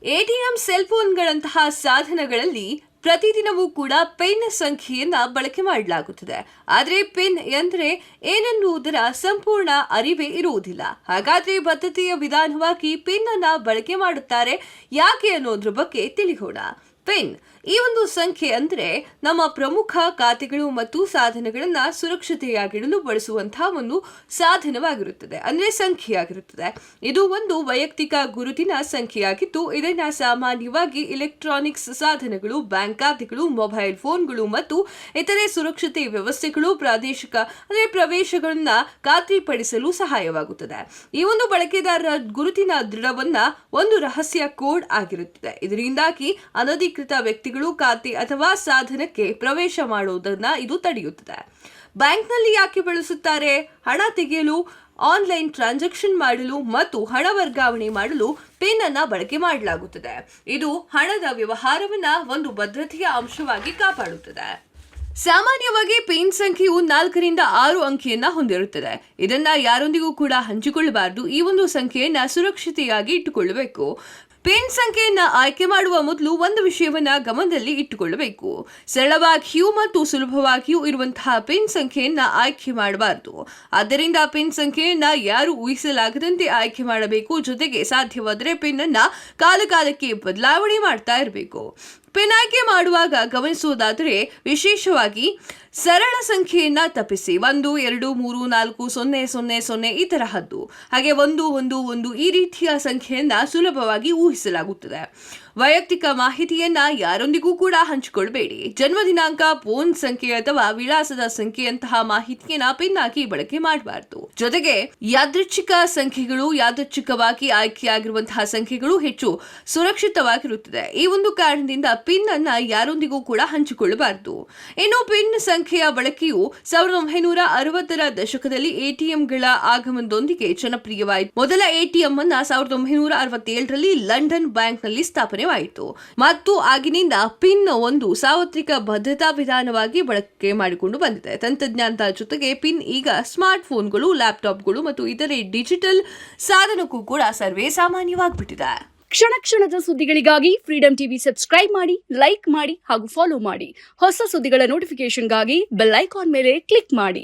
ATM cell ಫೋನ್ಗಳಂತಹ ಸಾಧನಗಳಲ್ಲಿ ಪ್ರತಿದಿನವೂ ಕೂಡ ಪಿನ್ ಸಂಖ್ಯೆಯನ್ನ ಬಳಕೆ ಮಾಡಲಾಗುತ್ತದೆ. ಆದರೆ ಪಿನ್ ಎಂದರೆ ಏನೆನ್ನುವುದರ ಸಂಪೂರ್ಣ ಅರಿವೇ ಇರುವುದಿಲ್ಲ. ಹಾಗಾದ್ರೆ ಬದ್ಧತೆಯ ವಿಧಾನವಾಗಿ ಪಿನ್ ಅನ್ನ ಬಳಕೆ ಮಾಡುತ್ತಾರೆ ಯಾಕೆ ಅನ್ನೋದ್ರ ಬಗ್ಗೆ ತಿಳಿಯೋಣ. ಪಿನ್ ಈ ಒಂದು ಸಂಖ್ಯೆ ಅಂದ್ರೆ ನಮ್ಮ ಪ್ರಮುಖ ಖಾತೆಗಳು ಮತ್ತು ಸಾಧನಗಳನ್ನ ಸುರಕ್ಷತೆಯಾಗಿಡಲು ಬಳಸುವಂತಹ ಒಂದು ಸಾಧನವಾಗಿರುತ್ತದೆ, ಅಂದ್ರೆ ಸಂಖ್ಯೆಯಾಗಿರುತ್ತದೆ. ಇದು ಒಂದು ವೈಯಕ್ತಿಕ ಗುರುತಿನ ಸಂಖ್ಯೆಯಾಗಿದ್ದು ಇದನ್ನ ಸಾಮಾನ್ಯವಾಗಿ ಎಲೆಕ್ಟ್ರಾನಿಕ್ಸ್ ಸಾಧನಗಳು, ಬ್ಯಾಂಕ್ ಖಾತೆಗಳು, ಮೊಬೈಲ್ ಫೋನ್ಗಳು ಮತ್ತು ಇತರೆ ಸುರಕ್ಷತೆ ವ್ಯವಸ್ಥೆಗಳು ಪ್ರಾದೇಶಿಕ ಪ್ರವೇಶಗಳನ್ನ ಖಾತ್ರಿಪಡಿಸಲು ಸಹಾಯವಾಗುತ್ತದೆ. ಈ ಒಂದು ಬಳಕೆದಾರರ ಗುರುತಿನ ದೃಢವನ್ನ ಒಂದು ರಹಸ್ಯ ಕೋಡ್ ಆಗಿರುತ್ತದೆ. ಇದರಿಂದಾಗಿ ಅನಧಿಕೃತ ವ್ಯಕ್ತಿಗಳು ಖಾತೆ ಅಥವಾ ಸಾಧನಕ್ಕೆ ಪ್ರವೇಶ ಮಾಡುವುದನ್ನು ಇದು ತಡೆಯುತ್ತದೆ. ಬ್ಯಾಂಕ್ನಲ್ಲಿ ಯಾಕೆ ಬಳಸುತ್ತಾರೆ? ಹಣ ತೆಗೆಯಲು, ಆನ್ಲೈನ್ ಟ್ರಾನ್ಸಾಕ್ಷನ್ ಮಾಡಲು ಮತ್ತು ಹಣ ವರ್ಗಾವಣೆ ಮಾಡಲು ಪಿನ್ ಅನ್ನ ಬಳಕೆ ಮಾಡಲಾಗುತ್ತದೆ. ಇದು ಹಣದ ವ್ಯವಹಾರವನ್ನ ಒಂದು ಭದ್ರತೆಯ ಅಂಶವಾಗಿ ಕಾಪಾಡುತ್ತದೆ. ಸಾಮಾನ್ಯವಾಗಿ ಪಿನ್ ಸಂಖ್ಯೆಯು 4 ರಿಂದ 6 ಅಂಕಿಯನ್ನ ಹೊಂದಿರುತ್ತದೆ. ಇದನ್ನ ಯಾರೊಂದಿಗೂ ಕೂಡ ಹಂಚಿಕೊಳ್ಳಬಾರದು. ಈ ಒಂದು ಸಂಖ್ಯೆಯನ್ನ ಸುರಕ್ಷತೆಯಾಗಿ ಇಟ್ಟುಕೊಳ್ಳಬೇಕು. ಪಿನ್ ಸಂಖ್ಯೆಯನ್ನ ಆಯ್ಕೆ ಮಾಡುವ ಮೊದಲು ಒಂದು ವಿಷಯವನ್ನ ಗಮನದಲ್ಲಿ ಇಟ್ಟುಕೊಳ್ಳಬೇಕು. ಸರಳವಾಗಿಯೂ ಮತ್ತು ಸುಲಭವಾಗಿಯೂ ಇರುವಂತಹ ಪಿನ್ ಸಂಖ್ಯೆಯನ್ನ ಆಯ್ಕೆ ಮಾಡಬಾರದು. ಆದ್ದರಿಂದ ಪಿನ್ ಸಂಖ್ಯೆಯನ್ನ ಯಾರು ಊಹಿಸಲಾಗದಂತೆ ಆಯ್ಕೆ ಮಾಡಬೇಕು. ಜೊತೆಗೆ ಸಾಧ್ಯವಾದರೆ ಪಿನ್ ಅನ್ನ ಕಾಲಕಾಲಕ್ಕೆ ಬದಲಾವಣೆ ಮಾಡ್ತಾ ಇರಬೇಕು. ಪಿನ್ ಆಯ್ಕೆ ಮಾಡುವಾಗ ಗಮನಿಸುವುದಾದರೆ ವಿಶೇಷವಾಗಿ ಸರಳ ಸಂಖ್ಯೆಯನ್ನ ತಪ್ಪಿಸಿ. 1 2 3 4 0 0 0 ಈ ತರಹದ್ದು, ಹಾಗೆ 1 1 1 ಈ ರೀತಿಯ ಸಂಖ್ಯೆಯನ್ನ ಸುಲಭವಾಗಿ ಊಹಿಸಲಾಗುತ್ತದೆ. ವೈಯಕ್ತಿಕ ಮಾಹಿತಿಯನ್ನ ಯಾರೊಂದಿಗೂ ಕೂಡ ಹಂಚಿಕೊಳ್ಳಬೇಡಿ. ಜನ್ಮ ದಿನಾಂಕ, ಫೋನ್ ಸಂಖ್ಯೆ ಅಥವಾ ವಿಳಾಸದ ಸಂಖ್ಯೆಯಂತಹ ಮಾಹಿತಿಯನ್ನ ಪಿನ್ ಆಗಿ ಬಳಕೆ ಮಾಡಬಾರದು. ಜೊತೆಗೆ ಯಾದೃಚ್ಛಿಕವಾಗಿ ಆಯ್ಕೆಯಾಗಿರುವಂತಹ ಸಂಖ್ಯೆಗಳು ಹೆಚ್ಚು ಸುರಕ್ಷಿತವಾಗಿರುತ್ತದೆ. ಈ ಒಂದು ಕಾರಣದಿಂದ ಪಿನ್ ಅನ್ನ ಯಾರೊಂದಿಗೂ ಕೂಡ ಹಂಚಿಕೊಳ್ಳಬಾರದು. ಇನ್ನು ಪಿನ್ ಸಂಖ್ಯೆಯ ಬಳಕೆಯು 1960ರ ದಶಕದಲ್ಲಿ ಎಟಿಎಂಗಳ ಆಗಮನದೊಂದಿಗೆ ಜನಪ್ರಿಯವಾಯಿತು. ಮೊದಲ ಎಟಿಎಂ ಅನ್ನ 1967ರಲ್ಲಿ ಲಂಡನ್ ಬ್ಯಾಂಕ್ನಲ್ಲಿ ಸ್ಥಾಪನೆವಾಯಿತು ಮತ್ತು ಆಗಿನಿಂದ ಪಿನ್ ಒಂದು ಸಾರ್ವತ್ರಿಕ ಭದ್ರತಾ ವಿಧಾನವಾಗಿ ಬಳಕೆ ಮಾಡಿಕೊಂಡು ಬಂದಿದೆ. ತಂತ್ರಜ್ಞಾನದ ಜೊತೆಗೆ ಪಿನ್ ಈಗ ಸ್ಮಾರ್ಟ್ ಫೋನ್ಗಳು, ಲ್ಯಾಪ್ಟಾಪ್ಗಳು ಮತ್ತು ಇತರೆ ಡಿಜಿಟಲ್ ಸಾಧನಕ್ಕೂ ಕೂಡ ಸರ್ವೇ ಸಾಮಾನ್ಯವಾಗಿಬಿಟ್ಟಿದೆ. ಕ್ಷಣ ಕ್ಷಣದ ಸುದ್ದಿಗಳಿಗಾಗಿ ಫ್ರೀಡಂ ಟಿವಿ ಸಬ್ಸ್ಕ್ರೈಬ್ ಮಾಡಿ, ಲೈಕ್ ಮಾಡಿ ಹಾಗೂ ಫಾಲೋ ಮಾಡಿ. ಹೊಸ ಸುದ್ದಿಗಳ ನೋಟಿಫಿಕೇಶನ್ಗಾಗಿ ಬೆಲ್ ಐಕಾನ್ ಮೇಲೆ ಕ್ಲಿಕ್ ಮಾಡಿ.